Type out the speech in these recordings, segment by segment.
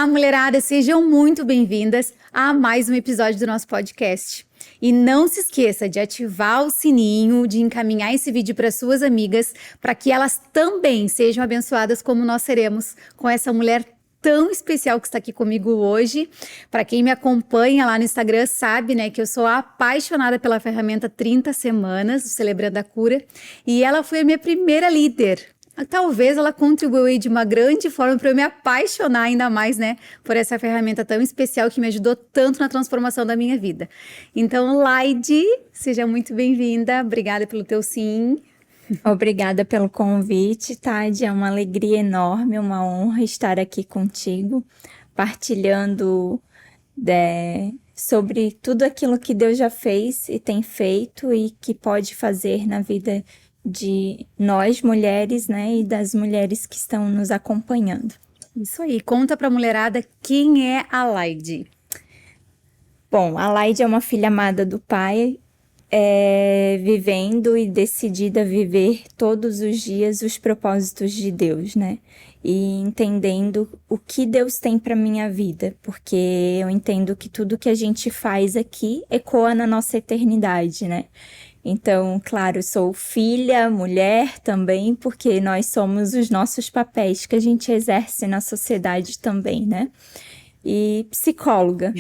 Olá, mulherada, sejam muito bem-vindas a mais um episódio do nosso podcast. E não se esqueça de ativar o sininho, de encaminhar esse vídeo para suas amigas, para que elas também sejam abençoadas como nós seremos com essa mulher tão especial que está aqui comigo hoje. Para quem me acompanha lá no Instagram sabe, né, que eu sou apaixonada pela ferramenta 30 Semanas, do Celebrando a Cura, e ela foi a minha primeira líder. Talvez ela contribuiu de uma grande forma para eu me apaixonar ainda mais, né, por essa ferramenta tão especial que me ajudou tanto na transformação da minha vida. Então, Laide, seja muito bem-vinda. Obrigada pelo teu sim. Obrigada pelo convite, Tade. É uma alegria enorme, uma honra estar aqui contigo, partilhando sobre tudo aquilo que Deus já fez e tem feito e que pode fazer na vida de nós mulheres, né, e das mulheres que estão nos acompanhando. Isso aí, conta pra mulherada quem é a Laide. Bom, a Laide é uma filha amada do Pai, vivendo e decidida a viver todos os dias os propósitos de Deus, né? E entendendo o que Deus tem para minha vida, porque eu entendo que tudo que a gente faz aqui ecoa na nossa eternidade, né? Então, claro, sou filha, mulher também, porque nós somos os nossos papéis que a gente exerce na sociedade também, né? E psicóloga.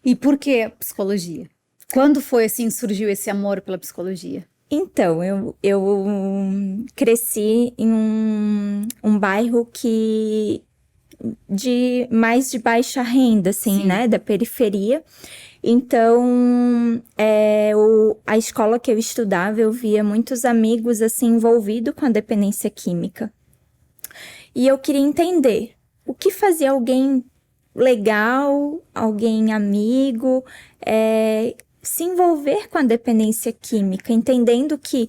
E por que psicologia? Quando foi assim, surgiu esse amor pela psicologia? Então, eu cresci em um bairro mais de baixa renda, assim, Sim. né? Da periferia. Então, a escola que eu estudava, eu via muitos amigos, assim, envolvidos com a dependência química. E eu queria entender o que fazia alguém legal, alguém amigo, se envolver com a dependência química, entendendo que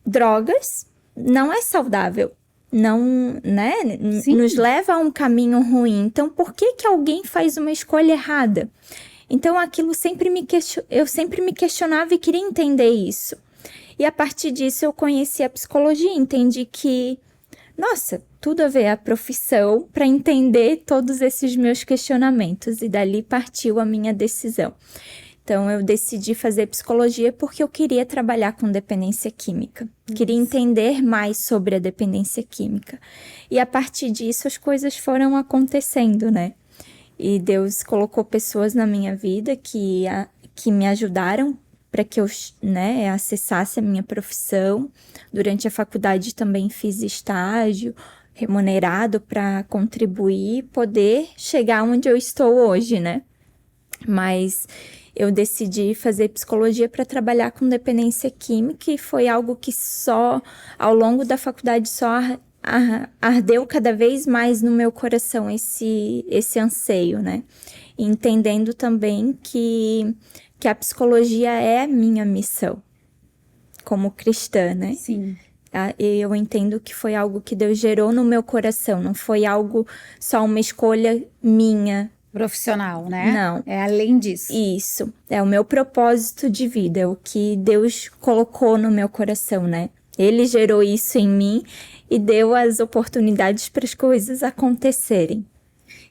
drogas não é saudável, não, né, nos leva a um caminho ruim. Então, por que alguém faz uma escolha errada? Então, aquilo eu sempre me questionava e queria entender isso. E a partir disso, eu conheci a psicologia, entendi que, nossa, tudo a ver a profissão para entender todos esses meus questionamentos. E dali partiu a minha decisão. Então, eu decidi fazer psicologia porque eu queria trabalhar com dependência química. Queria entender mais sobre a dependência química. E a partir disso, as coisas foram acontecendo, né? E Deus colocou pessoas na minha vida que me ajudaram para que eu, né, acessasse a minha profissão. Durante a faculdade também fiz estágio remunerado para contribuir e poder chegar onde eu estou hoje, né? Mas eu decidi fazer psicologia para trabalhar com dependência química e foi algo que só, ao longo da faculdade, só ardeu cada vez mais no meu coração esse anseio, né? E entendendo também que a psicologia é a minha missão como cristã, né? Sim. Eu entendo que foi algo que Deus gerou no meu coração, não foi algo só uma escolha minha. Profissional, né? Não. É além disso. Isso. É o meu propósito de vida, é o que Deus colocou no meu coração, né? Ele gerou isso em mim e deu as oportunidades para as coisas acontecerem.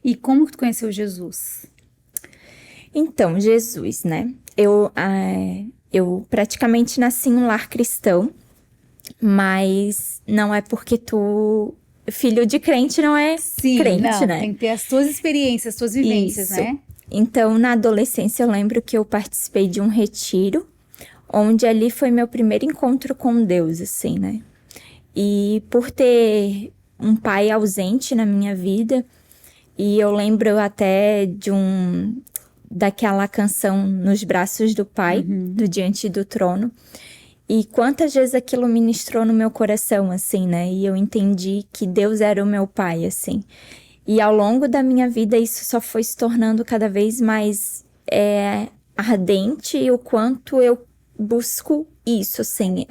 E como que tu conheceu Jesus? Então, Jesus, né? Eu praticamente nasci em um lar cristão, mas não é porque filho de crente não é crente, não, né? tem que ter as tuas experiências, as tuas vivências, Isso. né? Então, na adolescência, eu lembro que eu participei de um retiro, onde ali foi meu primeiro encontro com Deus, assim, né? E por ter um pai ausente na minha vida, e eu lembro até daquela canção Nos Braços do Pai, do Diante do Trono, e quantas vezes aquilo ministrou no meu coração, assim, né? E eu entendi que Deus era o meu pai, assim. E ao longo da minha vida, isso só foi se tornando cada vez mais ardente, e o quanto eu busco isso, assim,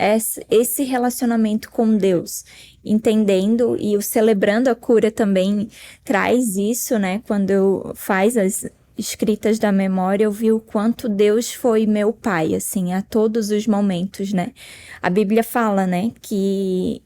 esse relacionamento com Deus, entendendo, e o Celebrando a Cura também traz isso, né? Quando faz as escritas da memória, eu vi o quanto Deus foi meu pai, assim, a todos os momentos, né? A Bíblia fala, né, que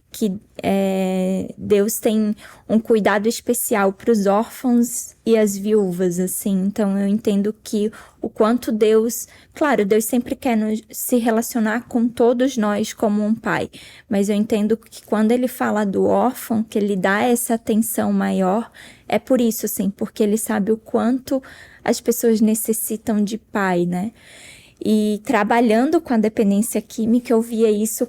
Deus tem um cuidado especial para os órfãos e as viúvas, assim. Então, eu entendo que o quanto Deus... Claro, Deus sempre quer se relacionar com todos nós como um pai. Mas eu entendo que quando ele fala do órfão, que ele dá essa atenção maior, é por isso, assim. Porque ele sabe o quanto as pessoas necessitam de pai, né? E trabalhando com a dependência química, eu via isso,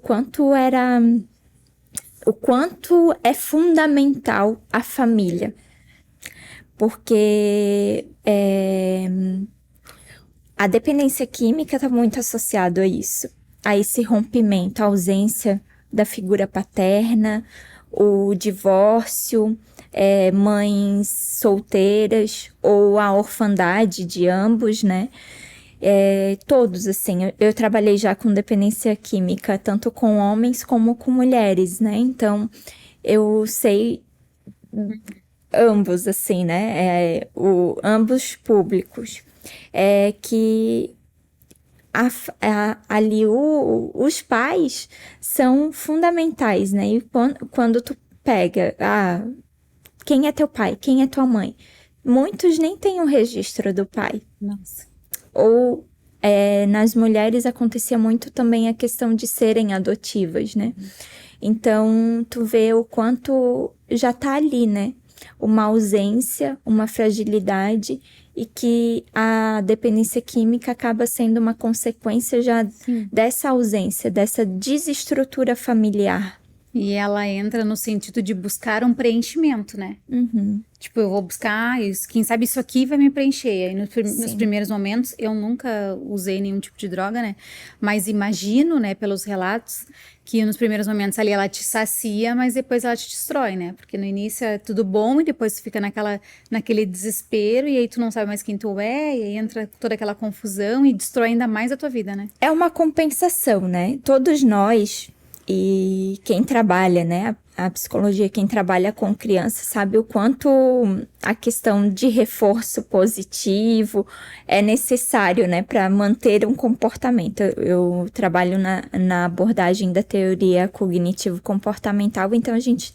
o quanto é fundamental a família, porque a dependência química está muito associada a isso, a esse rompimento, a ausência da figura paterna, o divórcio, mães solteiras ou a orfandade de ambos, né? Todos, assim, eu trabalhei já com dependência química, tanto com homens como com mulheres, né? Então, eu sei ambos, assim, né? Ambos públicos. Que ali os pais são fundamentais, né? E quando tu pega, quem é teu pai? Quem é tua mãe? Muitos nem têm o registro do pai. Nossa. Ou nas mulheres acontecia muito também a questão de serem adotivas, né? Então, tu vê o quanto já tá ali, né? Uma ausência, uma fragilidade, e que a dependência química acaba sendo uma consequência já dessa ausência, dessa desestrutura familiar. E ela entra no sentido de buscar um preenchimento, né? Uhum. Tipo, eu vou buscar isso, quem sabe isso aqui vai me preencher. Aí nos primeiros momentos, eu nunca usei nenhum tipo de droga, né? Mas imagino, né, pelos relatos, que nos primeiros momentos ali ela te sacia, mas depois ela te destrói, né? Porque no início é tudo bom e depois tu fica naquele desespero e aí tu não sabe mais quem tu é, e aí entra toda aquela confusão e destrói ainda mais a tua vida, né? É uma compensação, né? Todos nós, e quem trabalha, né? A psicologia, quem trabalha com criança, sabe o quanto a questão de reforço positivo é necessário, né? Para manter um comportamento. Eu trabalho na abordagem da teoria cognitivo-comportamental, então a gente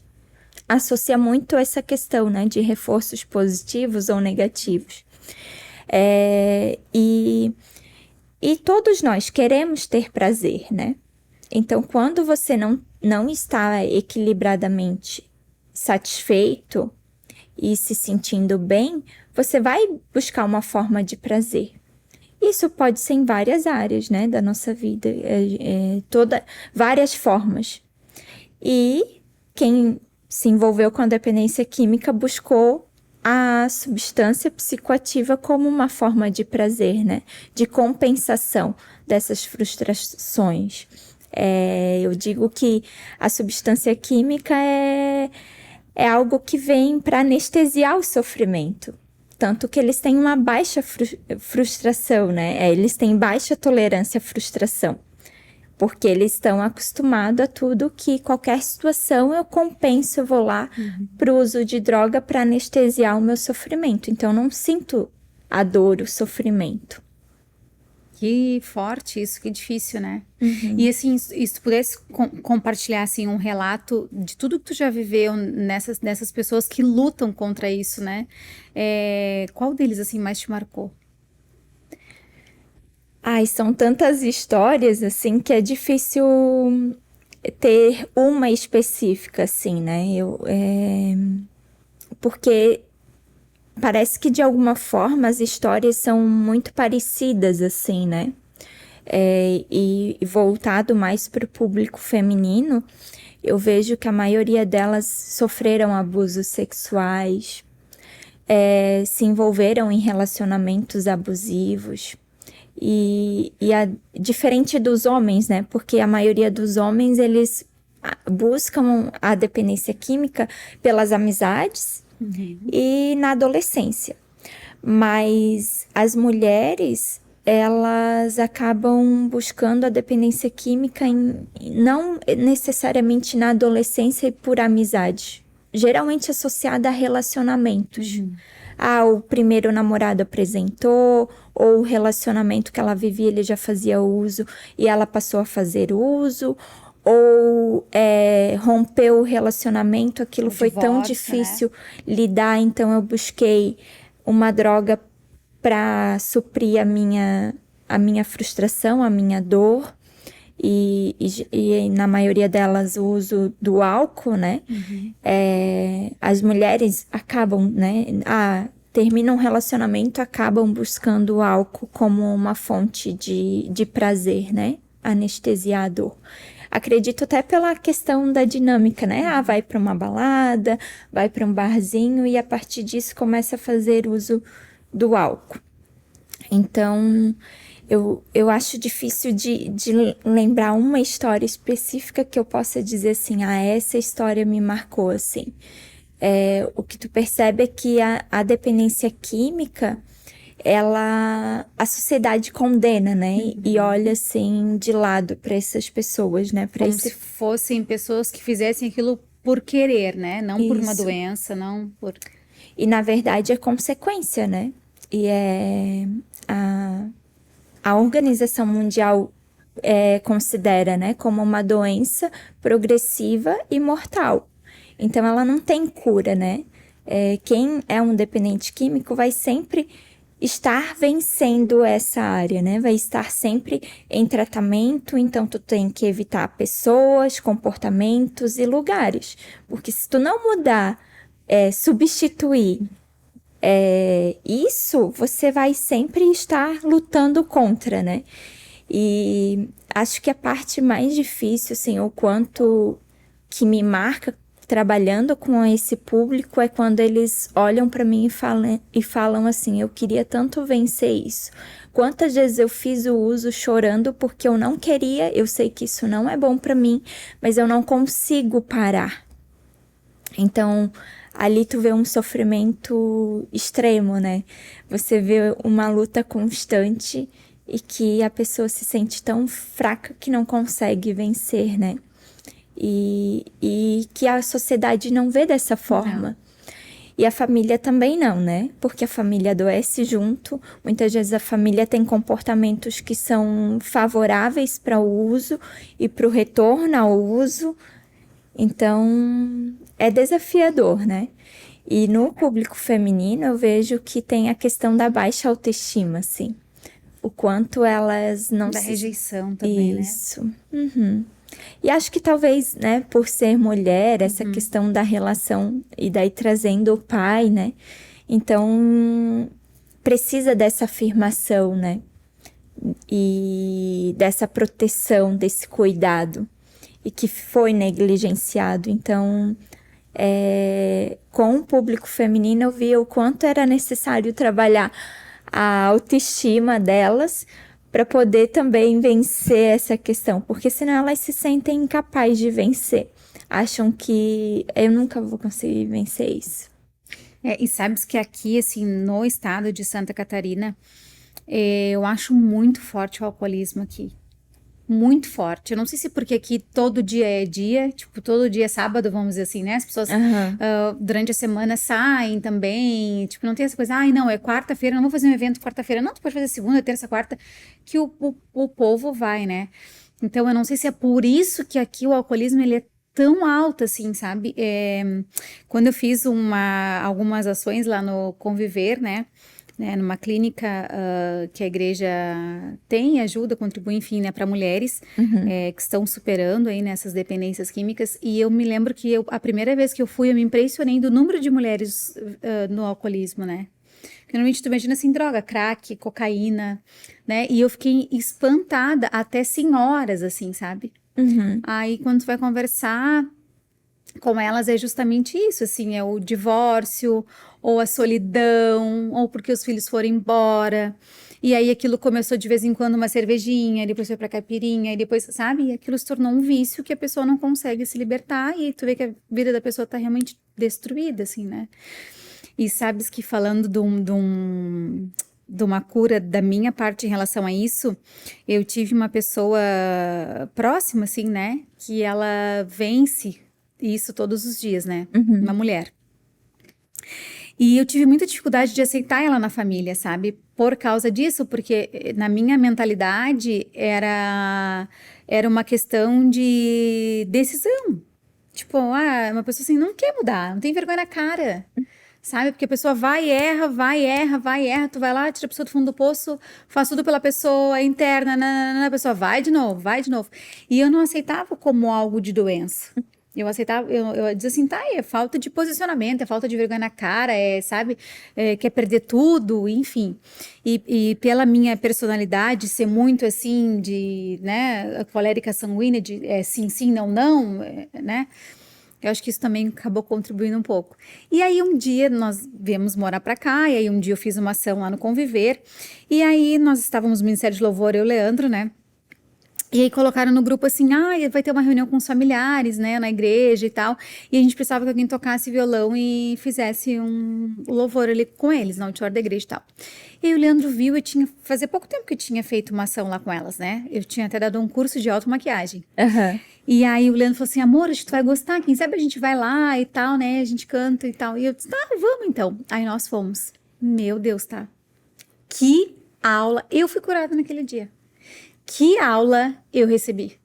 associa muito essa questão, né? De reforços positivos ou negativos. E todos nós queremos ter prazer, né? Então, quando você não está equilibradamente satisfeito e se sentindo bem, você vai buscar uma forma de prazer. Isso pode ser em várias áreas, né, da nossa vida, várias formas. E quem se envolveu com a dependência química buscou a substância psicoativa como uma forma de prazer, né, de compensação dessas frustrações. Eu digo que a substância química é algo que vem para anestesiar o sofrimento. Tanto que eles têm uma baixa frustração, né? Eles têm baixa tolerância à frustração. Porque eles estão acostumados a tudo que qualquer situação eu compenso, eu vou lá para o uso de droga para anestesiar o meu sofrimento. Então, eu não sinto a dor, o sofrimento. Que forte isso, que difícil, né? E assim, se tu pudesse compartilhar assim, um relato de tudo que tu já viveu nessas pessoas que lutam contra isso, né? Qual deles assim mais te marcou? Ai, são tantas histórias, assim, que é difícil ter uma específica, assim, né? Porque parece que, de alguma forma, as histórias são muito parecidas, assim, né? E voltado mais para o público feminino, eu vejo que a maioria delas sofreram abusos sexuais, se envolveram em relacionamentos abusivos. Diferente dos homens, né? Porque a maioria dos homens, eles buscam a dependência química pelas amizades e na adolescência. Mas as mulheres, elas acabam buscando a dependência química não necessariamente na adolescência e por amizade. Geralmente associada a relacionamentos. o primeiro namorado apresentou, ou o relacionamento que ela vivia, ele já fazia uso e ela passou a fazer uso, ou rompeu o relacionamento, aquilo foi tão divórcio, difícil lidar, então eu busquei uma droga para suprir a minha frustração, a minha dor. E na maioria delas o uso do álcool, né? As mulheres acabam, né? Terminam um relacionamento, acabam buscando o álcool como uma fonte de prazer, né? Anestesiar a dor. Acredito até pela questão da dinâmica, né? Vai para uma balada, vai para um barzinho e a partir disso começa a fazer uso do álcool. Então, eu acho difícil de lembrar uma história específica que eu possa dizer assim, essa história me marcou, assim. O que tu percebe é que a dependência química, a sociedade condena, né? E olha, assim, de lado para essas pessoas, né? Como se fossem pessoas que fizessem aquilo por querer, né? Não por uma Isso. doença, não por... E, na verdade, é consequência, né? E a Organização Mundial considera, né, como uma doença progressiva e mortal. Então, ela não tem cura, né? Quem é um dependente químico vai sempre estar vencendo essa área, né? Vai estar sempre em tratamento, então tu tem que evitar pessoas, comportamentos e lugares. Porque se tu não mudar, substituir isso, você vai sempre estar lutando contra, né? E acho que a parte mais difícil, assim, o quanto que me marca trabalhando com esse público é quando eles olham para mim e falam assim, eu queria tanto vencer isso. Quantas vezes eu fiz o uso chorando porque eu não queria, eu sei que isso não é bom para mim, mas eu não consigo parar. Então, ali tu vê um sofrimento extremo, né? Você vê uma luta constante e que a pessoa se sente tão fraca que não consegue vencer, né? E que a sociedade não vê dessa forma. Não. E a família também não, né? Porque a família adoece junto. Muitas vezes a família tem comportamentos que são favoráveis para o uso e para o retorno ao uso. Então, é desafiador, né? E no público feminino, eu vejo que tem a questão da baixa autoestima, assim. O quanto elas não da rejeição também, Isso. Né? Uhum. E acho que talvez, né, por ser mulher, essa questão da relação, e daí trazendo o pai, né? Então, precisa dessa afirmação, né? E dessa proteção, desse cuidado. E que foi negligenciado. Então, com o público feminino, eu via o quanto era necessário trabalhar a autoestima delas para poder também vencer essa questão, porque senão elas se sentem incapazes de vencer. Acham que eu nunca vou conseguir vencer isso. E sabes que aqui, assim, no estado de Santa Catarina, eu acho muito forte o alcoolismo aqui. Muito forte. Eu não sei se porque aqui todo dia é dia, tipo, todo dia é sábado, vamos dizer assim, né? As pessoas durante a semana saem também, tipo, não tem essa coisa, não, é quarta-feira, não vou fazer um evento quarta-feira, não, tu pode fazer segunda, terça, quarta, que o povo vai, né? Então, eu não sei se é por isso que aqui o alcoolismo, ele é tão alto, assim, sabe? Quando eu fiz algumas ações lá no Conviver, né? Numa clínica que a igreja tem, ajuda, contribui, enfim, né, para mulheres que estão superando aí nessas dependências químicas. E eu me lembro que a primeira vez que eu fui, eu me impressionei do número de mulheres no alcoolismo, né? Porque normalmente tu imagina assim, droga, crack, cocaína, né? E eu fiquei espantada, até senhoras, assim, sabe? Aí quando tu vai conversar com elas é justamente isso, assim, é o divórcio, ou a solidão, ou porque os filhos foram embora, e aí aquilo começou de vez em quando uma cervejinha, depois foi pra caipirinha, e depois, sabe, e aquilo se tornou um vício que a pessoa não consegue se libertar, e tu vê que a vida da pessoa tá realmente destruída, assim, né? E sabes que falando de uma cura da minha parte em relação a isso, eu tive uma pessoa próxima, assim, né, que ela vence isso todos os dias, né? Uma mulher. E eu tive muita dificuldade de aceitar ela na família, sabe? Por causa disso, porque na minha mentalidade era uma questão de decisão. Tipo, uma pessoa assim, não quer mudar, não tem vergonha na cara. Sabe? Porque a pessoa vai, erra, vai, erra, vai, erra. Tu vai lá, tira a pessoa do fundo do poço, faz tudo pela pessoa, interna, a pessoa vai de novo, vai de novo. E eu não aceitava como algo de doença. Eu aceitava, eu dizia assim, tá, é falta de posicionamento, é falta de vergonha na cara, sabe? Quer perder tudo, enfim. E pela minha personalidade ser muito assim, né, colérica sanguínea, de sim, sim, não, não, né? Eu acho que isso também acabou contribuindo um pouco. E aí um dia nós viemos morar para cá, e aí um dia eu fiz uma ação lá no Conviver, e aí nós estávamos no Ministério de Louvor, eu e o Leandro, né? E aí colocaram no grupo assim, vai ter uma reunião com os familiares, né, na igreja e tal, e a gente precisava que alguém tocasse violão e fizesse um louvor ali com eles, no auditório da igreja e tal. E aí o Leandro viu, fazia pouco tempo que eu tinha feito uma ação lá com elas, né, eu tinha até dado um curso de automaquiagem. Aham. E aí o Leandro falou assim, amor, acho que tu vai gostar, quem sabe a gente vai lá e tal, né, a gente canta e tal. E eu disse, tá, vamos então. Aí nós fomos. Meu Deus, tá? Que aula! Eu fui curada naquele dia. Que aula eu recebi.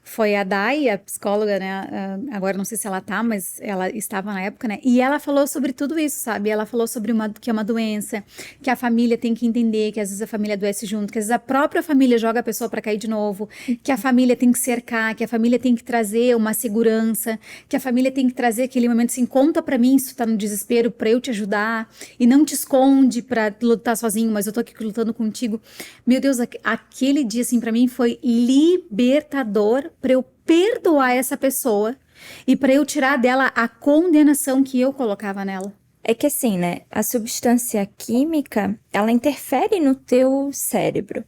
Foi a Dai, a psicóloga, né? Agora não sei se ela tá, mas ela estava na época, né? E ela falou sobre tudo isso, sabe? Ela falou sobre que é uma doença, que a família tem que entender, que às vezes a família adoece junto, que às vezes a própria família joga a pessoa para cair de novo, que a família tem que cercar, que a família tem que trazer uma segurança, que a família tem que trazer aquele momento assim, conta para mim se tu tá no desespero para eu te ajudar e não te esconde para lutar sozinho, mas eu tô aqui lutando contigo. Meu Deus, aquele dia assim para mim foi libertador para eu perdoar essa pessoa e para eu tirar dela a condenação que eu colocava nela. É que assim, né? A substância química, ela interfere no teu cérebro.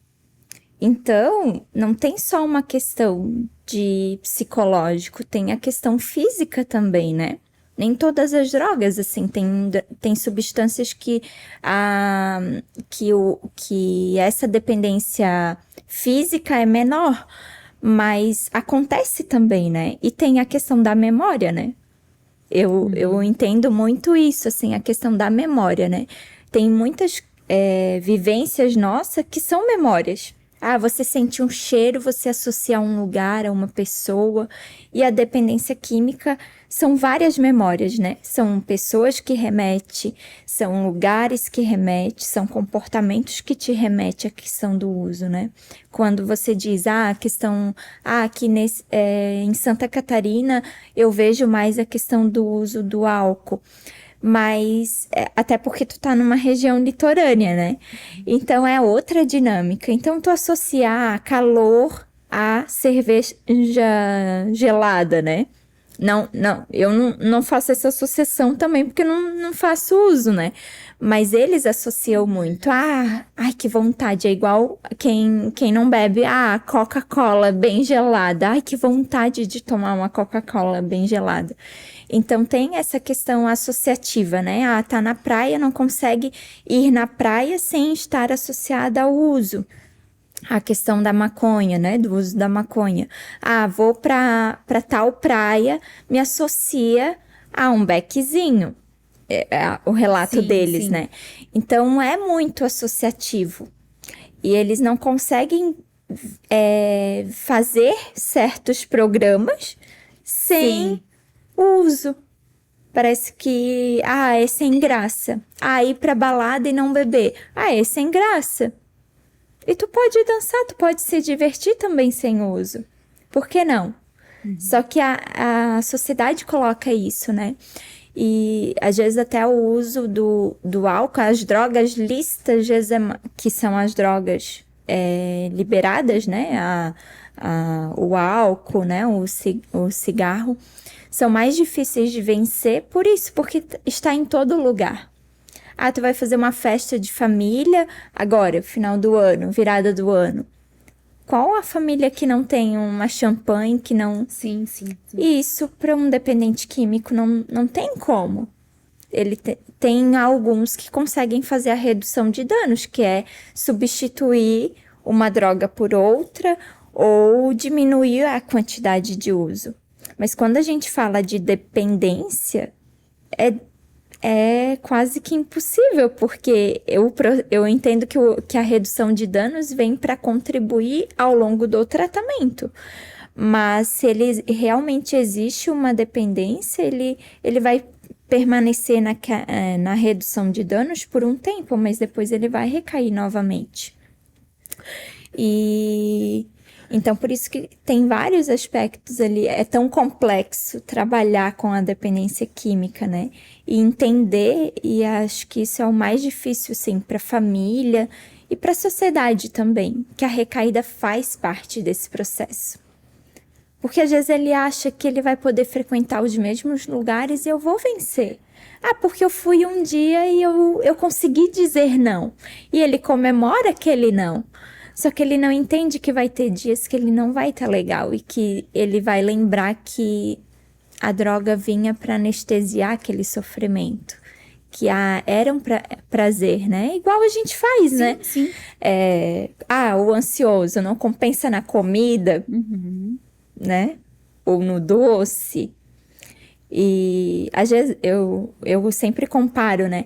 Então, não tem só uma questão de psicológico, tem a questão física também, né? Nem todas as drogas, assim, tem substâncias que essa dependência física é menor, mas acontece também, né? E tem a questão da memória, né? Eu entendo muito isso, assim, a questão da memória, né? Tem muitas vivências nossas que são memórias. Você sente um cheiro, você associa a um lugar, a uma pessoa. E a dependência química são várias memórias, né? São pessoas que remetem, são lugares que remetem, são comportamentos que te remetem à questão do uso, né? Quando você diz, a questão... aqui em Santa Catarina eu vejo mais a questão do uso do álcool. Mas até porque tu tá numa região litorânea, né? Então é outra dinâmica. Então tu associar calor a cerveja gelada, né? Não, eu não faço essa associação também porque não faço uso, né? Mas eles associam muito. Ai, que vontade. É igual quem não bebe. Coca-Cola bem gelada. Ai, que vontade de tomar uma Coca-Cola bem gelada. Então, tem essa questão associativa, né? Tá na praia, não consegue ir na praia sem estar associada ao uso. A questão da maconha, né? Do uso da maconha. Vou pra tal praia, me associa a um beckzinho. O relato deles, sim. Né? Então, é muito associativo. E eles não conseguem fazer certos programas sem... uso. Parece que, é sem graça. Ir pra balada e não beber. É sem graça. E tu pode dançar, tu pode se divertir também sem uso. Por que não? Só que a sociedade coloca isso, né? E às vezes até o uso do álcool, as drogas lícitas, que são as drogas liberadas, né? O álcool, né? O cigarro, são mais difíceis de vencer por isso, porque está em todo lugar. Tu vai fazer uma festa de família agora, final do ano, virada do ano. Qual a família que não tem uma champanhe, que não... Sim. Isso, para um dependente químico, não tem como. Ele tem alguns que conseguem fazer a redução de danos, que é substituir uma droga por outra ou diminuir a quantidade de uso. Mas quando a gente fala de dependência, é é quase que impossível, porque eu entendo que a redução de danos vem para contribuir ao longo do tratamento. Mas se ele realmente existe uma dependência, ele vai permanecer na redução de danos por um tempo, mas depois ele vai recair novamente. E então, por isso que tem vários aspectos ali. É tão complexo trabalhar com a dependência química, né? E entender, e acho que isso é o mais difícil, sim, para a família e para a sociedade também, que a recaída faz parte desse processo. Porque às vezes ele acha que ele vai poder frequentar os mesmos lugares e eu vou vencer. Ah, porque eu fui um dia e eu consegui dizer não. E ele comemora aquele não. Só que ele não entende que vai ter dias que ele não vai estar legal e que ele vai lembrar que a droga vinha para anestesiar aquele sofrimento. Que era um prazer, né? Igual a gente faz, sim, né? Sim. O ansioso não compensa na comida, né? Ou no doce. E às vezes eu sempre comparo, né?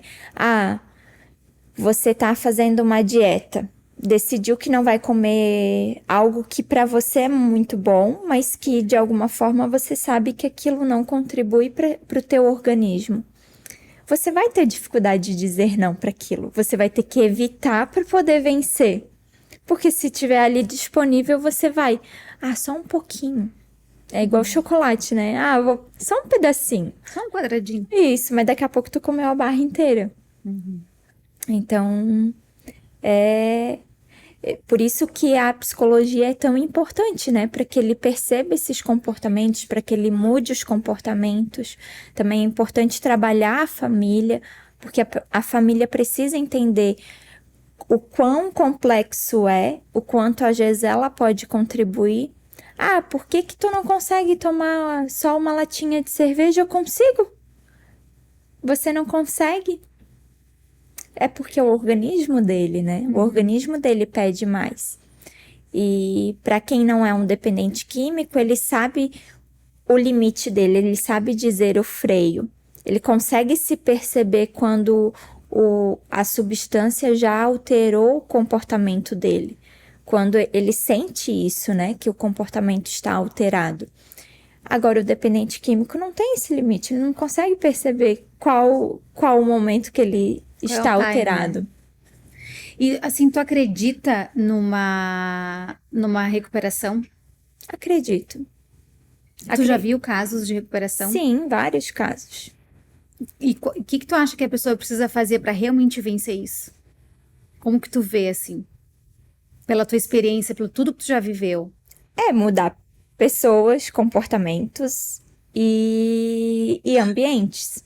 Você tá fazendo uma dieta. Decidiu que não vai comer algo que para você é muito bom, mas que de alguma forma você sabe que aquilo não contribui para o teu organismo. Você vai ter dificuldade de dizer não para aquilo. Você vai ter que evitar para poder vencer. Porque se tiver ali disponível, você vai. Só um pouquinho. É igual chocolate, né? Só um pedacinho. Só um quadradinho. Isso, mas daqui a pouco tu comeu a barra inteira. Então, por isso que a psicologia é tão importante, né? Para que ele perceba esses comportamentos, para que ele mude os comportamentos. Também é importante trabalhar a família, porque a família precisa entender o quão complexo é, o quanto às vezes ela pode contribuir. Por que tu não consegue tomar só uma latinha de cerveja? Eu consigo. Você não consegue? É porque o organismo dele, né? O organismo dele pede mais. E para quem não é um dependente químico, ele sabe o limite dele, ele sabe dizer o freio. Ele consegue se perceber quando a substância já alterou o comportamento dele. Quando ele sente isso, né? Que o comportamento está alterado. Agora, o dependente químico não tem esse limite. Ele não consegue perceber qual o momento que ele está alterado. Né? E, assim, tu acredita numa recuperação? Acredito. Tu já viu casos de recuperação? Sim, vários casos. E o que tu acha que a pessoa precisa fazer para realmente vencer isso? Como que tu vê, assim? Pela tua experiência, pelo tudo que tu já viveu. Mudar pessoas, comportamentos e ambientes.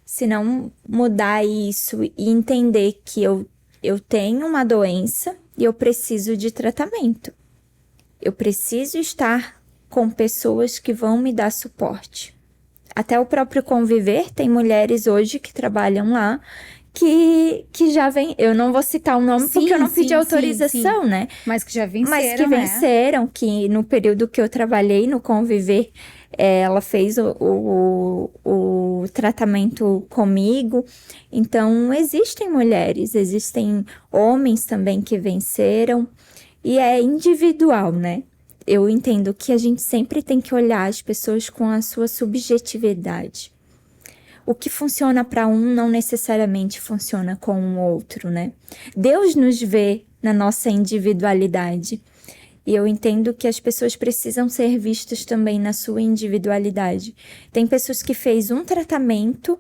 Se não mudar isso e entender que eu tenho uma doença e eu preciso de tratamento. Eu preciso estar com pessoas que vão me dar suporte. Até o próprio Conviver, tem mulheres hoje que trabalham lá que já vem. Eu não vou citar o nome porque eu não pedi autorização, né? Mas que já venceram. Mas que venceram, que no período que eu trabalhei no Conviver, ela fez o tratamento comigo. Então, existem mulheres, existem homens também que venceram. E é individual, né? Eu entendo que a gente sempre tem que olhar as pessoas com a sua subjetividade. O que funciona para um não necessariamente funciona com o outro, né? Deus nos vê na nossa individualidade. E eu entendo que as pessoas precisam ser vistas também na sua individualidade. Tem pessoas que fez um tratamento,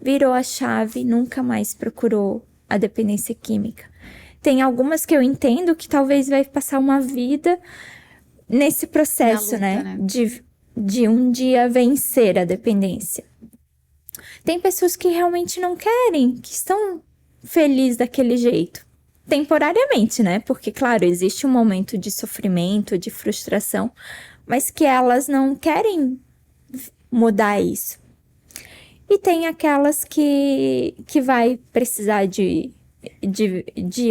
virou a chave, nunca mais procurou a dependência química. Tem algumas que eu entendo que talvez vai passar uma vida nesse processo, luta, né? De um dia vencer a dependência. Tem pessoas que realmente não querem, que estão felizes daquele jeito. Temporariamente, né? Porque, claro, existe um momento de sofrimento, de frustração, mas que elas não querem mudar isso. E tem aquelas que vai precisar de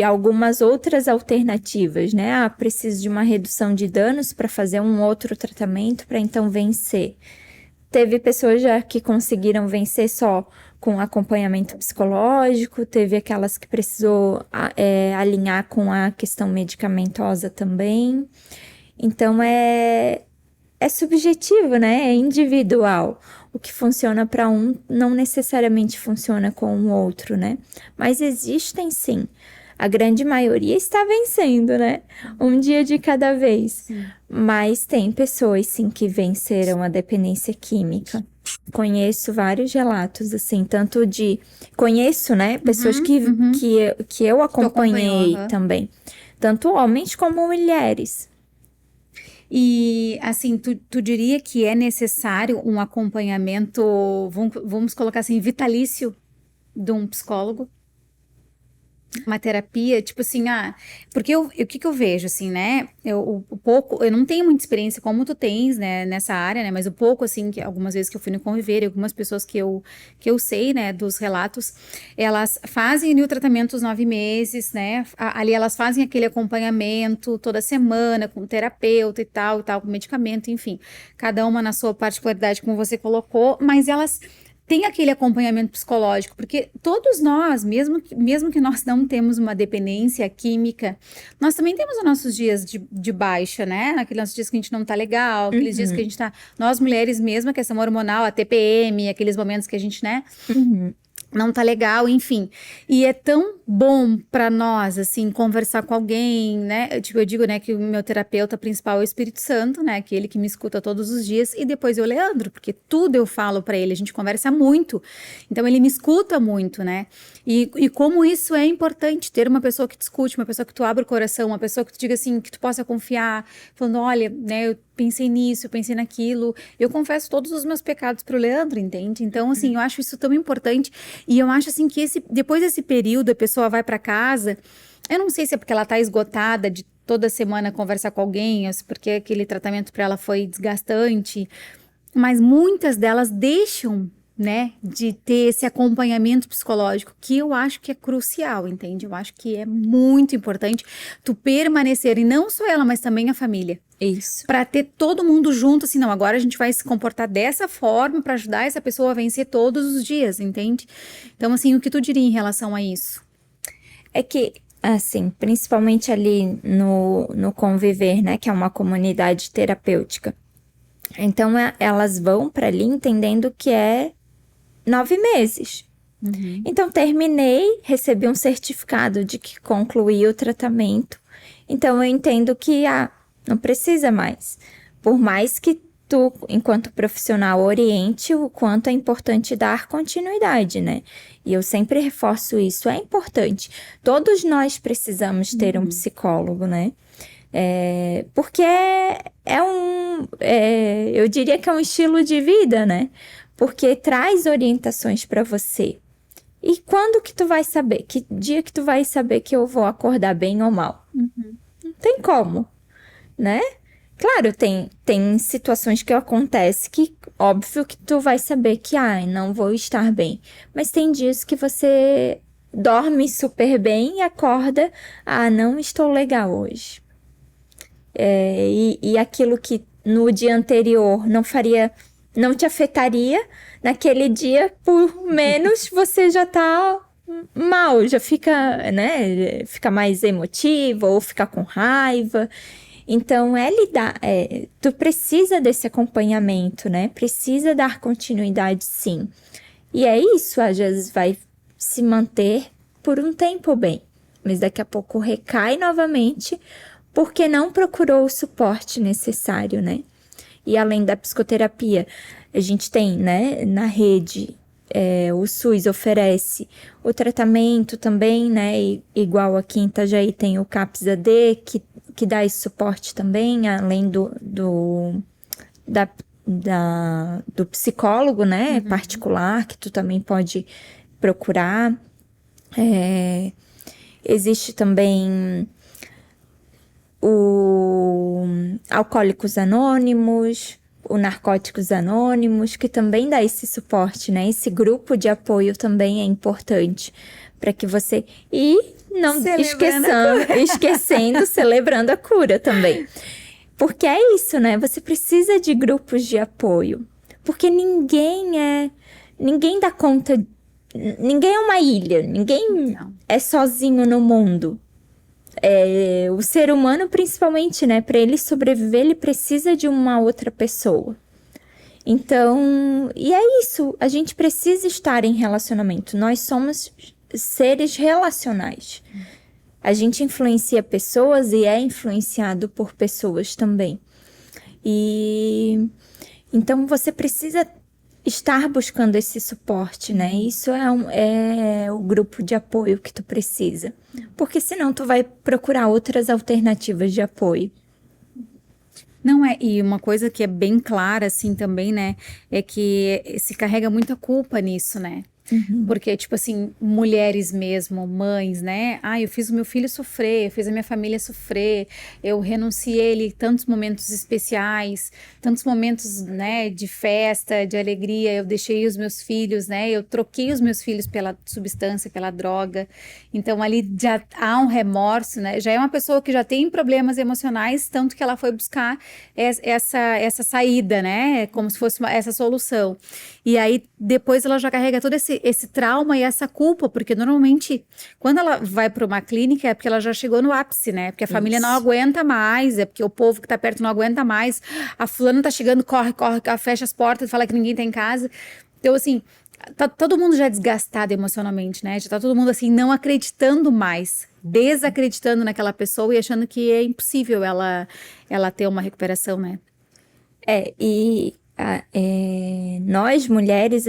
algumas outras alternativas, né? Preciso de uma redução de danos para fazer um outro tratamento para então vencer. Teve pessoas já que conseguiram vencer só com acompanhamento psicológico, teve aquelas que precisou alinhar com a questão medicamentosa também. Então, é subjetivo, né? É individual. O que funciona para um não necessariamente funciona com o outro, né? Mas existem sim. A grande maioria está vencendo, né? Um dia de cada vez. Sim. Mas tem pessoas, sim, que venceram a dependência química. Conheço vários relatos, assim, tanto de... Conheço, né? Pessoas que eu acompanhei também. Tanto homens como mulheres. E, assim, tu diria que é necessário um acompanhamento, vamos colocar assim, vitalício de um psicólogo? Uma terapia, tipo assim, porque o que eu vejo, assim, né, eu não tenho muita experiência como tu tens, né, nessa área, né, mas o pouco, assim, que algumas vezes que eu fui no Conviver, algumas pessoas que eu sei, né, dos relatos, elas fazem ali o tratamento os 9 meses, né, ali elas fazem aquele acompanhamento toda semana com terapeuta e tal, com medicamento, enfim, cada uma na sua particularidade, como você colocou, mas elas tem aquele acompanhamento psicológico, porque todos nós, mesmo que nós não temos uma dependência química, nós também temos os nossos dias de baixa, né? Aqueles nossos dias que a gente não tá legal, aqueles dias que a gente tá... Nós mulheres mesmo, a questão hormonal, a TPM, aqueles momentos que a gente, né? Não tá legal, enfim. E é tão bom pra nós, assim, conversar com alguém, né? Tipo, eu digo, né, que o meu terapeuta principal é o Espírito Santo, né? Aquele que me escuta todos os dias. E depois é o Leandro, porque tudo eu falo pra ele, a gente conversa muito. Então, ele me escuta muito, né? E como isso é importante, ter uma pessoa que te escute, uma pessoa que tu abra o coração, uma pessoa que tu diga assim, que tu possa confiar, falando, olha, né, eu pensei nisso, eu pensei naquilo. Eu confesso todos os meus pecados pro Leandro, entende? Então, assim, eu acho isso tão importante. E eu acho, assim, que depois desse período, a pessoa vai pra casa, eu não sei se é porque ela tá esgotada de toda semana conversar com alguém, ou se porque aquele tratamento pra ela foi desgastante, mas muitas delas deixam, né, de ter esse acompanhamento psicológico, que eu acho que é crucial, entende? Eu acho que é muito importante tu permanecer, e não só ela, mas também a família. Isso. Para ter todo mundo junto, assim, não, agora a gente vai se comportar dessa forma para ajudar essa pessoa a vencer todos os dias, entende? Então, assim, o que tu diria em relação a isso? É que, assim, principalmente ali no Conviver, né, que é uma comunidade terapêutica. Então, elas vão para ali entendendo que é 9 meses. Então, terminei, recebi um certificado de que concluí o tratamento. Então, eu entendo que, não precisa mais. Por mais que tu, enquanto profissional, oriente o quanto é importante dar continuidade, né? E eu sempre reforço isso, é importante. Todos nós precisamos ter um psicólogo, né? Porque eu diria que é um estilo de vida, né? Porque traz orientações para você. E quando que tu vai saber? Que dia que tu vai saber que eu vou acordar bem ou mal? Não tem como, né? Claro, tem situações que acontecem que, óbvio que tu vai saber que, não vou estar bem. Mas tem dias que você dorme super bem e acorda, não estou legal hoje. E aquilo que no dia anterior não te afetaria, naquele dia, por menos, você já tá mal, já fica, né, fica mais emotiva ou fica com raiva. Então, tu precisa desse acompanhamento, né? Precisa dar continuidade, sim. E é isso, às vezes vai se manter por um tempo bem, mas daqui a pouco recai novamente porque não procurou o suporte necessário, né? E além da psicoterapia, a gente tem, né, na rede, o SUS oferece o tratamento também, né? Igual aqui em Itajaí tem o CAPS-AD, que dá esse suporte também, além do psicólogo, né, particular, que tu também pode procurar. Existe também o Alcoólicos Anônimos, o Narcóticos Anônimos, que também dá esse suporte, né? Esse grupo de apoio também é importante para que você... E não esquecendo, celebrando a cura também. Porque é isso, né? Você precisa de grupos de apoio. Porque ninguém dá conta, ninguém é uma ilha, ninguém Não. é sozinho no mundo. O ser humano, principalmente, né? Para ele sobreviver, ele precisa de uma outra pessoa. Então, e é isso. A gente precisa estar em relacionamento. Nós somos seres relacionais. A gente influencia pessoas e é influenciado por pessoas também. E então você precisa estar buscando esse suporte, né? Isso é o grupo de apoio que tu precisa. Porque senão tu vai procurar outras alternativas de apoio. Não é, e uma coisa que é bem clara, assim, também, né, é que se carrega muita culpa nisso, né? Porque, tipo assim, mulheres mesmo, mães, né? Eu fiz o meu filho sofrer, eu fiz a minha família sofrer, eu renunciei ele em tantos momentos especiais, tantos momentos, né, de festa, de alegria, eu deixei os meus filhos, né? Eu troquei os meus filhos pela substância, pela droga. Então, ali já há um remorso, né? Já é uma pessoa que já tem problemas emocionais, tanto que ela foi buscar essa saída, né? Como se fosse essa solução. E aí, depois ela já carrega todo esse trauma e essa culpa, porque normalmente, quando ela vai para uma clínica, é porque ela já chegou no ápice, né? Porque a família não aguenta mais, é porque o povo que tá perto não aguenta mais. A fulana tá chegando, corre, fecha as portas, fala que ninguém tá em casa. Então, assim, tá todo mundo já desgastado emocionalmente, né? Já tá todo mundo, assim, não acreditando mais, desacreditando naquela pessoa e achando que é impossível ela ter uma recuperação, né? Nós mulheres,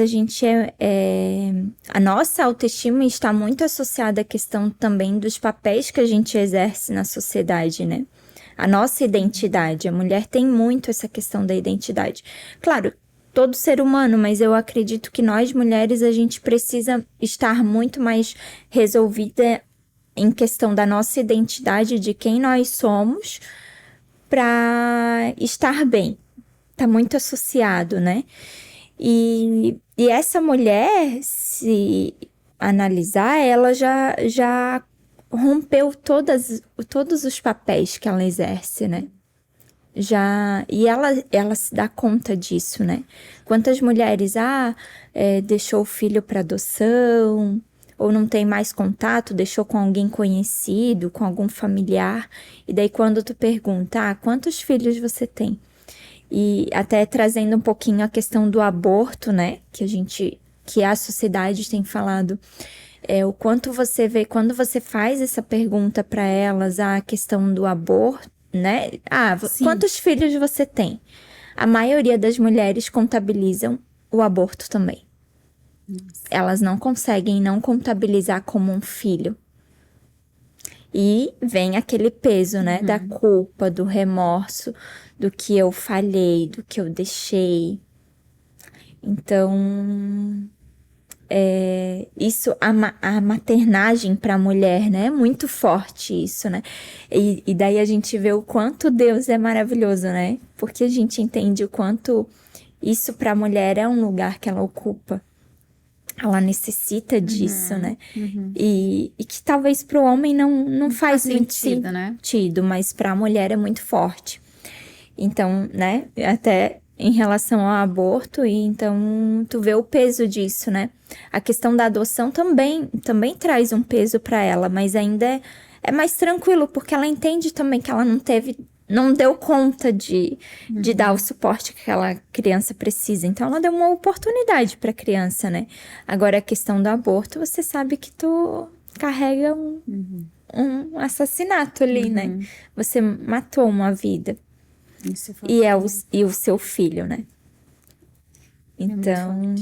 a nossa autoestima está muito associada à questão também dos papéis que a gente exerce na sociedade, né? A nossa identidade, a mulher tem muito essa questão da identidade. Claro, todo ser humano, mas eu acredito que nós mulheres, a gente precisa estar muito mais resolvida em questão da nossa identidade, de quem nós somos, para estar bem. Tá muito associado, né? E essa mulher, se analisar, ela já rompeu todos os papéis que ela exerce, né? E ela se dá conta disso, né? Quantas mulheres, deixou o filho para adoção, ou não tem mais contato, deixou com alguém conhecido, com algum familiar, e daí quando tu pergunta, quantos filhos você tem? E até trazendo um pouquinho a questão do aborto, né? Que a sociedade tem falado. O quanto você vê, quando você faz essa pergunta para elas, a questão do aborto, né? Quantos filhos você tem? A maioria das mulheres contabilizam o aborto também. Nossa. Elas não conseguem não contabilizar como um filho. E vem aquele peso, né? Da culpa, do remorso, do que eu falhei, do que eu deixei. Então, a maternagem para a mulher, né? É muito forte isso, né? E daí a gente vê o quanto Deus é maravilhoso, né? Porque a gente entende o quanto isso para a mulher é um lugar que ela ocupa. Ela necessita disso, né? E que talvez para o homem não faz muito sentido, né? Mas para a mulher é muito forte. Então, né? Até em relação ao aborto, e então tu vê o peso disso, né? A questão da adoção também traz um peso para ela, mas ainda é mais tranquilo, porque ela entende também que ela não deu conta de dar o suporte que aquela criança precisa. Então, ela deu uma oportunidade para a criança, né? Agora, a questão do aborto, você sabe que tu carrega um assassinato ali, né? Você matou uma vida. E o seu filho, né? Então,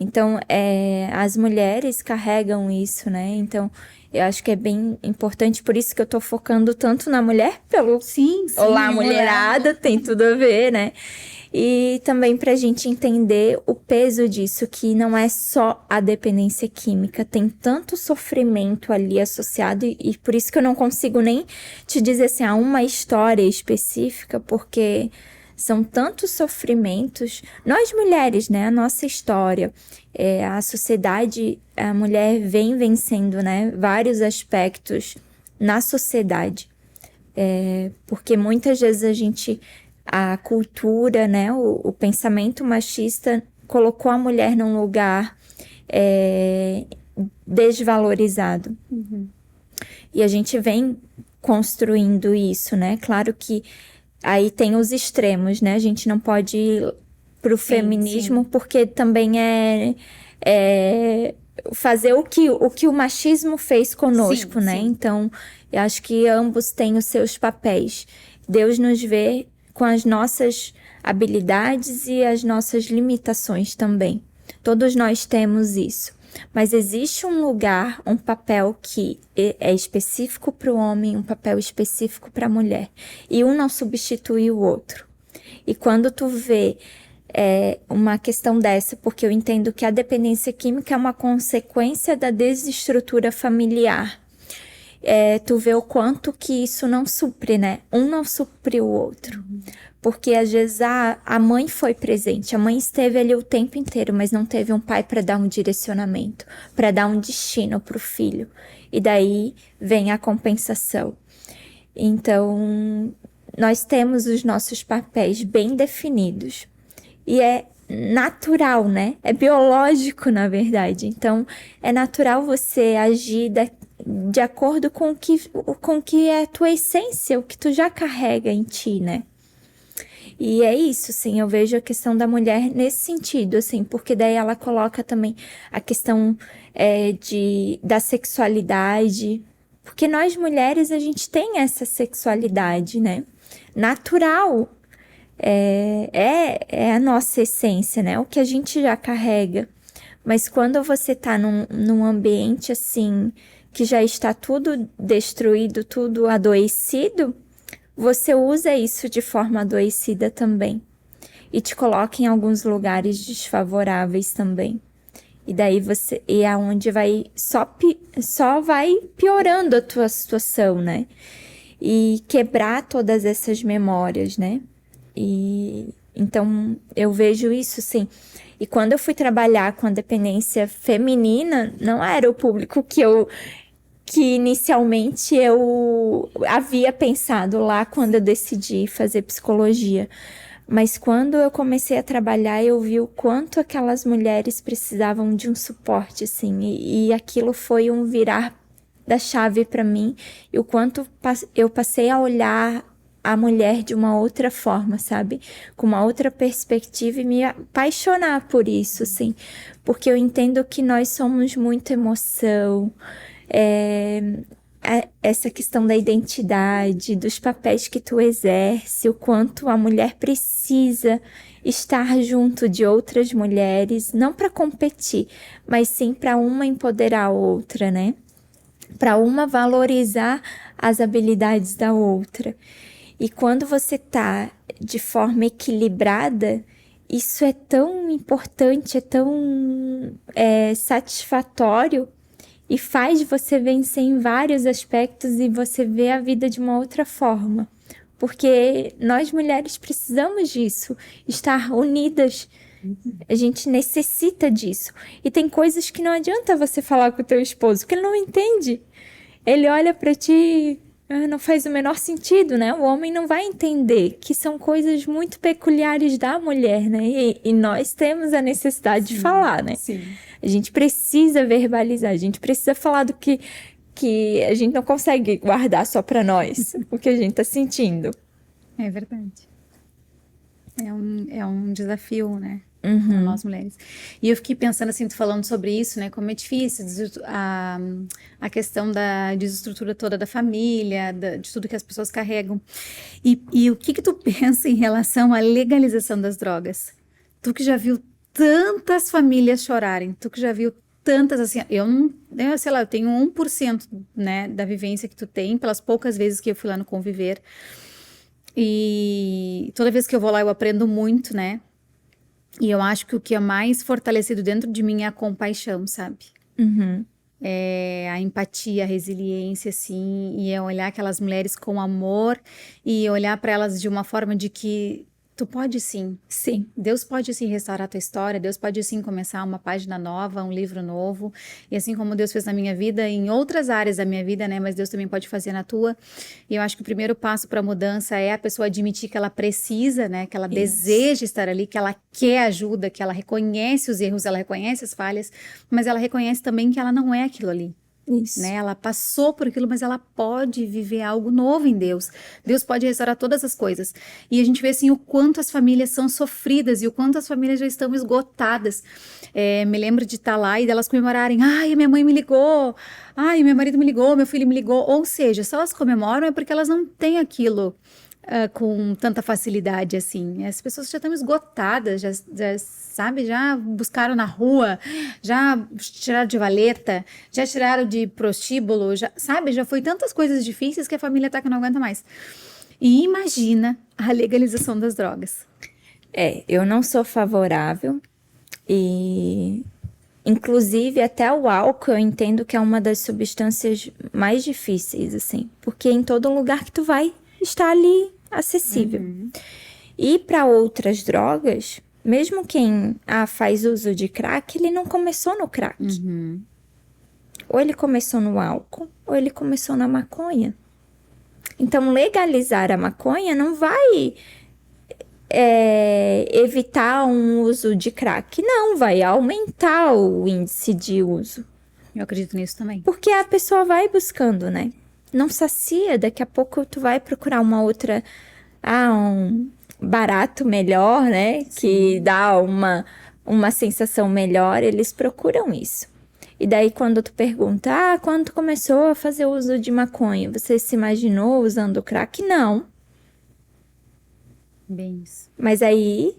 Então, as mulheres carregam isso, né? Então, eu acho que é bem importante, por isso que eu tô focando tanto na mulher, Sim, Olá, mulherada, tem tudo a ver, né? E também pra gente entender o peso disso, que não é só a dependência química, tem tanto sofrimento ali associado, e por isso que eu não consigo nem te dizer assim, uma história específica, porque são tantos sofrimentos. Nós mulheres, né? A nossa história, a sociedade, a mulher vem vencendo, né? Vários aspectos na sociedade. Porque muitas vezes a gente a cultura, né, o pensamento machista colocou a mulher num lugar desvalorizado. E a gente vem construindo isso, né? Claro que aí tem os extremos, né? A gente não pode ir pro feminismo, porque também é fazer o que o machismo fez conosco, né? Então, eu acho que ambos têm os seus papéis. Deus nos vê com as nossas habilidades e as nossas limitações também. Todos nós temos isso. Mas existe um lugar, um papel que é específico para o homem, um papel específico para a mulher. E um não substitui o outro. E quando tu vê uma questão dessa, porque eu entendo que a dependência química é uma consequência da desestrutura familiar. Tu vê o quanto que isso não supre, né? Um não supre o outro. Porque às vezes a mãe foi presente, a mãe esteve ali o tempo inteiro, mas não teve um pai para dar um direcionamento, para dar um destino para o filho. E daí vem a compensação. Então, nós temos os nossos papéis bem definidos. E é natural, né? É biológico, na verdade. Então, é natural você agir de acordo com o que é a tua essência, o que tu já carrega em ti, né? E é isso, sim, eu vejo a questão da mulher nesse sentido, assim, porque daí ela coloca também a questão da sexualidade, porque nós mulheres, a gente tem essa sexualidade, né? Natural, é a nossa essência, né? O que a gente já carrega. Mas quando você tá num ambiente, assim, que já está tudo destruído, tudo adoecido, você usa isso de forma adoecida também. E te coloca em alguns lugares desfavoráveis também. E daí é onde vai só vai piorando a tua situação, né? E quebrar todas essas memórias, né? E então eu vejo isso, sim. E quando eu fui trabalhar com a dependência feminina, não era o público que inicialmente eu havia pensado lá quando eu decidi fazer psicologia. Mas quando eu comecei a trabalhar, eu vi o quanto aquelas mulheres precisavam de um suporte, assim, e aquilo foi um virar da chave para mim, e o quanto eu passei a olhar a mulher de uma outra forma, sabe? Com uma outra perspectiva e me apaixonar por isso, assim, porque eu entendo que nós somos muito emoção, essa questão da identidade, dos papéis que tu exerce, o quanto a mulher precisa estar junto de outras mulheres, não para competir, mas sim para uma empoderar a outra, né? Para uma valorizar as habilidades da outra. E quando você tá de forma equilibrada, isso é tão importante, é tão satisfatório e faz você vencer em vários aspectos e você vê a vida de uma outra forma. Porque nós mulheres precisamos disso, estar unidas. A gente necessita disso. E tem coisas que não adianta você falar com o teu esposo, porque ele não entende. Ele olha para ti, não faz o menor sentido, né? O homem não vai entender que são coisas muito peculiares da mulher, né? E nós temos a necessidade de falar, né? Sim. A gente precisa verbalizar, a gente precisa falar do que a gente não consegue guardar só para nós, o que a gente tá sentindo. É verdade. É um desafio, né? Para nós mulheres. E eu fiquei pensando assim, tu falando sobre isso, né? Como é difícil a questão da desestrutura toda da família, de tudo que as pessoas carregam. E o que tu pensa em relação à legalização das drogas? Tu que já viu tantas famílias chorarem, tu que já viu tantas, assim, sei lá, eu tenho 1%, né, da vivência que tu tem, pelas poucas vezes que eu fui lá no Conviver. E toda vez que eu vou lá eu aprendo muito, né? E eu acho que o que é mais fortalecido dentro de mim é a compaixão, sabe? É a empatia, a resiliência, assim, e é olhar aquelas mulheres com amor e olhar para elas de uma forma de que Tu pode sim. Sim. Deus pode sim restaurar a tua história, Deus pode sim começar uma página nova, um livro novo, e assim como Deus fez na minha vida, em outras áreas da minha vida, né, mas Deus também pode fazer na tua, e eu acho que o primeiro passo para a mudança é a pessoa admitir que ela precisa, né, que ela deseja estar ali, que ela quer ajuda, que ela reconhece os erros, ela reconhece as falhas, mas ela reconhece também que ela não é aquilo ali. Isso. Né? Ela passou por aquilo, mas ela pode viver algo novo em Deus. Deus pode restaurar todas as coisas. E a gente vê assim o quanto as famílias são sofridas e o quanto as famílias já estão esgotadas. Me lembro de estar lá e delas comemorarem: ai, minha mãe me ligou, ai, meu marido me ligou, meu filho me ligou. Ou seja, se elas comemoram é porque elas não têm aquilo com tanta facilidade assim. As pessoas já estão esgotadas, sabe, já buscaram na rua, já tiraram de valeta, já tiraram de prostíbulo, sabe, já foi tantas coisas difíceis que a família tá que não aguenta mais. E imagina a legalização das drogas. Eu não sou favorável e... Inclusive, até o álcool eu entendo que é uma das substâncias mais difíceis, assim. Porque em todo lugar que tu vai, está ali acessível. E para outras drogas, mesmo quem faz uso de crack, ele não começou no crack. Ou ele começou no álcool, ou ele começou na maconha. Então, legalizar a maconha não vai evitar um uso de crack. Não, vai aumentar o índice de uso. Eu acredito nisso também. Porque a pessoa vai buscando, né? Não sacia, daqui a pouco tu vai procurar uma outra... um barato melhor, né? Sim. Que dá uma sensação melhor, eles procuram isso. E daí quando tu pergunta, quando tu começou a fazer uso de maconha, você se imaginou usando crack? Não. Bem isso. Mas aí,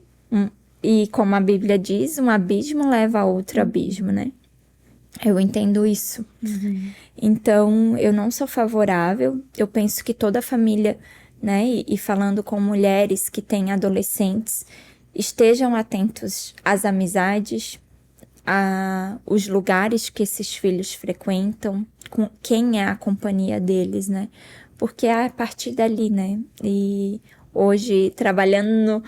e como a Bíblia diz, um abismo leva a outro abismo, né? Eu entendo isso. Então, eu não sou favorável. Eu penso que toda família, né? E falando com mulheres que têm adolescentes, estejam atentos às amizades, aos lugares que esses filhos frequentam, com quem é a companhia deles, né? Porque é a partir dali, né? E hoje, trabalhando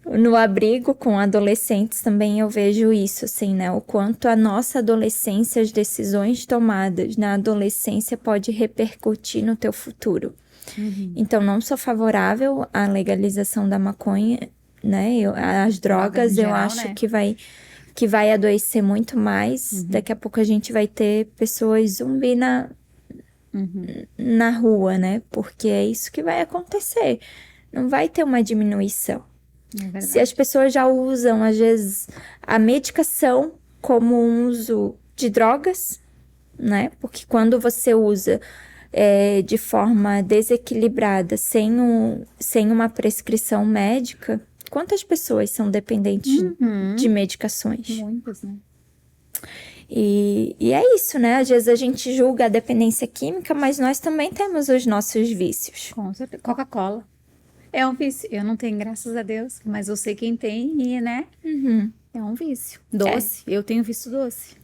no abrigo com adolescentes, também eu vejo isso, assim, né? O quanto a nossa adolescência, as decisões tomadas na adolescência pode repercutir no teu futuro. Então, não sou favorável à legalização da maconha, né? As drogas, geral, eu acho, né? que vai adoecer muito mais. Daqui a pouco a gente vai ter pessoas zumbi na rua, né? Porque é isso que vai acontecer. Não vai ter uma diminuição. Se as pessoas já usam, às vezes, a medicação como um uso de drogas, né? Porque quando você usa de forma desequilibrada, sem uma prescrição médica, quantas pessoas são dependentes de medicações? Muitas, né? E é isso, né? Às vezes a gente julga a dependência química, mas nós também temos os nossos vícios. Com certeza. Coca-Cola. É um vício. Eu não tenho, graças a Deus, mas eu sei quem tem e, né? É um vício. Doce. Eu tenho vício doce.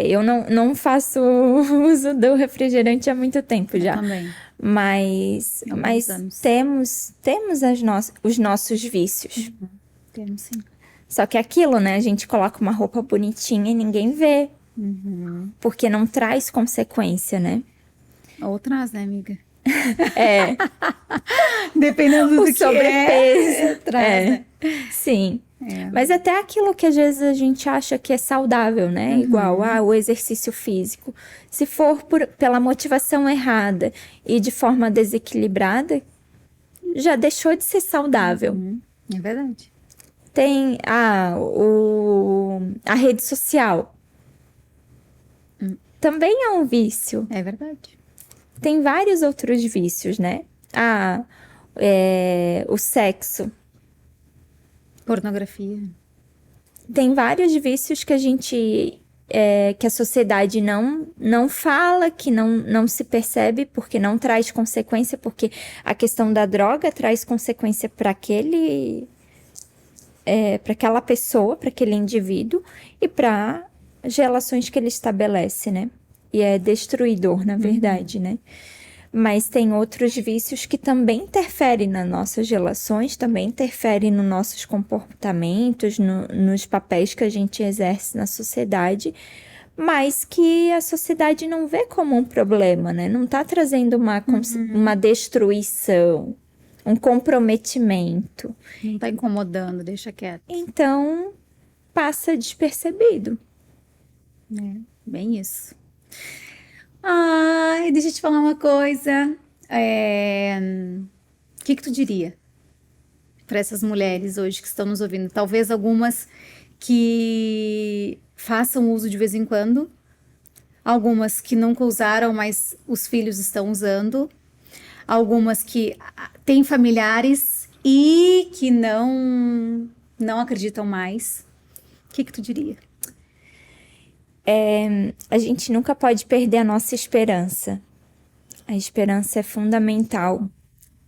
Eu não faço uso do refrigerante há muito tempo já. Também. Mas temos os nossos vícios. Temos, sim. Só que é aquilo, né? A gente coloca uma roupa bonitinha e ninguém vê. Porque não traz consequência, né? Ou traz, né, amiga? Dependendo do que sobrepeso. Traz, né? Sim. Mas até aquilo que às vezes a gente acha que é saudável, né? Igual o exercício físico. Se for pela motivação errada e de forma desequilibrada, já deixou de ser saudável. É verdade. Tem a rede social. Também é um vício. É verdade. Tem vários outros vícios, né? O sexo. Pornografia. Tem vários vícios que a gente... que a sociedade não fala, que não se percebe, porque não traz consequência, porque a questão da droga traz consequência para aquela pessoa, para aquele indivíduo, e para as relações que ele estabelece, né? E é destruidor, na verdade, né? Mas tem outros vícios que também interferem nas nossas relações, também interferem nos nossos comportamentos, nos papéis que a gente exerce na sociedade, mas que a sociedade não vê como um problema, né? Não está trazendo uma destruição, um comprometimento. Não está incomodando, deixa quieto. Então, passa despercebido. Bem isso. Ai, deixa eu te falar uma coisa. O que tu diria para essas mulheres hoje que estão nos ouvindo? Talvez algumas que façam uso de vez em quando, algumas que nunca usaram, mas os filhos estão usando, algumas que têm familiares e que não acreditam mais. O que tu diria? A gente nunca pode perder a nossa esperança. A esperança é fundamental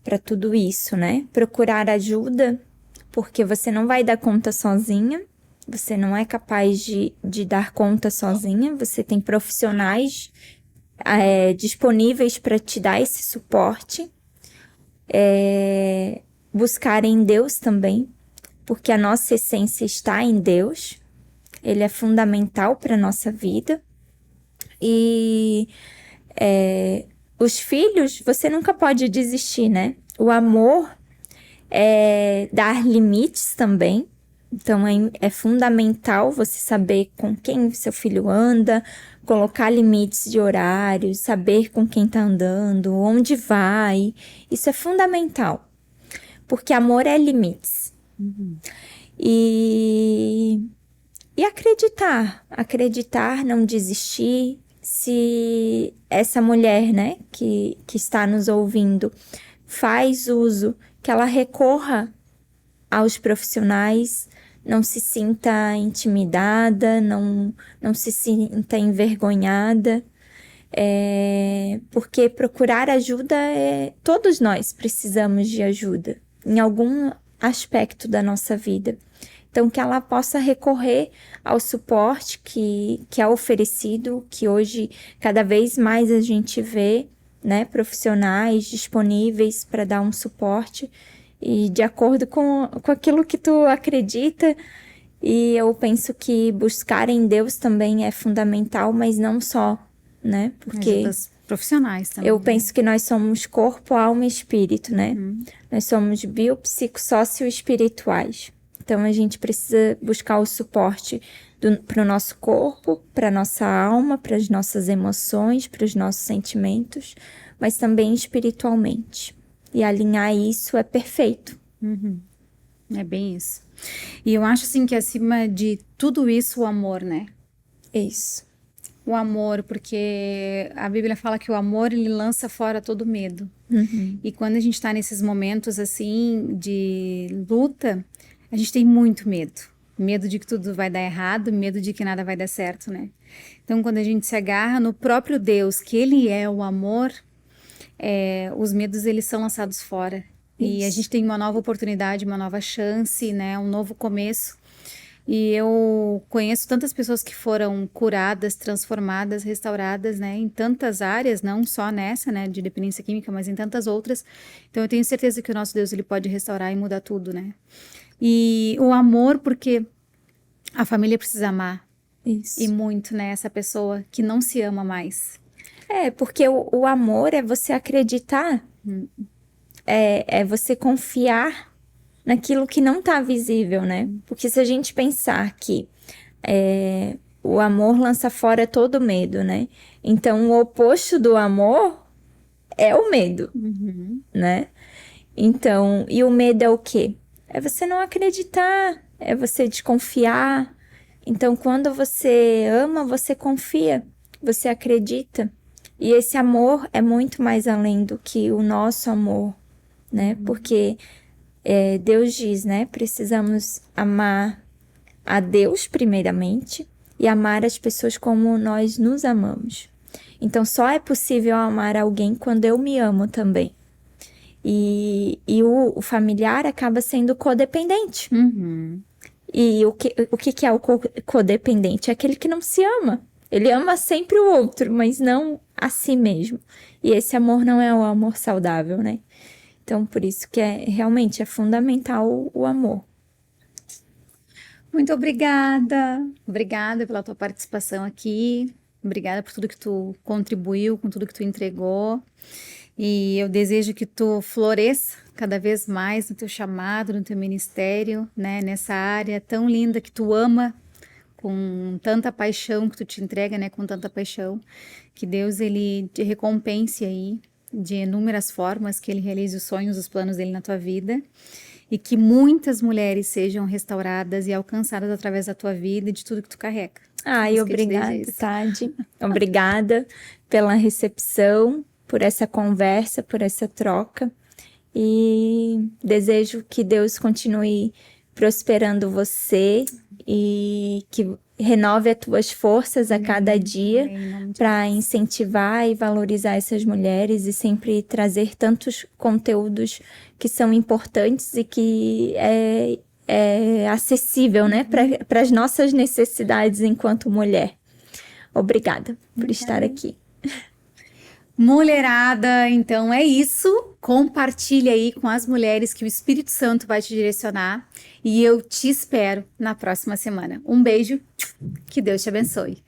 para tudo isso, né? Procurar ajuda, porque você não vai dar conta sozinha, você não é capaz de dar conta sozinha, você tem profissionais disponíveis para te dar esse suporte. Buscar em Deus também, porque a nossa essência está em Deus. Ele é fundamental para a nossa vida. E os filhos, você nunca pode desistir, né? O amor é dar limites também. Então, é fundamental você saber com quem seu filho anda, colocar limites de horário, saber com quem está andando, onde vai. Isso é fundamental, porque amor é limites. E acreditar, não desistir. Se essa mulher, né, que está nos ouvindo, faz uso, que ela recorra aos profissionais, não se sinta intimidada, não se sinta envergonhada, porque procurar ajuda todos nós precisamos de ajuda, em algum aspecto da nossa vida. Então, que ela possa recorrer ao suporte que é oferecido, que hoje cada vez mais a gente vê, né, profissionais disponíveis para dar um suporte e de acordo com aquilo que tu acredita. E eu penso que buscar em Deus também é fundamental, mas não só, né? Porque ajudas profissionais também. Eu penso que nós somos corpo, alma e espírito, né? Nós somos biopsicossócio-espirituais. Então, a gente precisa buscar o suporte para o nosso corpo, para a nossa alma, para as nossas emoções, para os nossos sentimentos, mas também espiritualmente. E alinhar isso é perfeito. É bem isso. E eu acho, assim, que acima de tudo isso, o amor, né? Isso. O amor, porque a Bíblia fala que o amor, ele lança fora todo medo. E quando a gente tá nesses momentos, assim, de luta, a gente tem muito medo. Medo de que tudo vai dar errado, medo de que nada vai dar certo, né? Então, quando a gente se agarra no próprio Deus, que Ele é o amor, os medos, eles são lançados fora. Isso. E a gente tem uma nova oportunidade, uma nova chance, né? Um novo começo. E eu conheço tantas pessoas que foram curadas, transformadas, restauradas, né? Em tantas áreas, não só nessa, né? De dependência química, mas em tantas outras. Então, eu tenho certeza que o nosso Deus, ele pode restaurar e mudar tudo, né? E o amor, porque a família precisa amar. Isso. E muito, né? Essa pessoa que não se ama mais. Porque o amor é você acreditar, é você confiar naquilo que não está visível, né? Porque se a gente pensar que o amor lança fora todo medo, né? Então, o oposto do amor é o medo, né? Então, e o medo é o quê? É você não acreditar, é você desconfiar. Então, quando você ama, você confia, você acredita. E esse amor é muito mais além do que o nosso amor, né? Porque Deus diz, né? Precisamos amar a Deus primeiramente e amar as pessoas como nós nos amamos. Então, só é possível amar alguém quando eu me amo também. E o familiar acaba sendo codependente. E o que é o codependente? É aquele que não se ama. Ele ama sempre o outro, mas não a si mesmo. E esse amor não é o amor saudável, né? Então, por isso que realmente é fundamental o amor. Muito obrigada. Obrigada pela tua participação aqui. Obrigada por tudo que tu contribuiu, com tudo que tu entregou. E eu desejo que tu floresça cada vez mais no teu chamado, no teu ministério, né? Nessa área tão linda que tu ama, com tanta paixão, que tu te entrega, né? Com tanta paixão. Que Deus, ele te recompense aí de inúmeras formas, que ele realize os sonhos, os planos dele na tua vida. E que muitas mulheres sejam restauradas e alcançadas através da tua vida e de tudo que tu carrega. Ai, obrigada, Tade. Obrigada pela recepção, por essa conversa, por essa troca. E desejo que Deus continue prosperando você e que renove as tuas forças a cada dia para incentivar e valorizar essas mulheres e sempre trazer tantos conteúdos que são importantes e que é acessível, né, para as nossas necessidades enquanto mulher. Obrigada por estar aqui. Mulherada, então é isso. Compartilha aí com as mulheres que o Espírito Santo vai te direcionar. E eu te espero na próxima semana. Um beijo, que Deus te abençoe.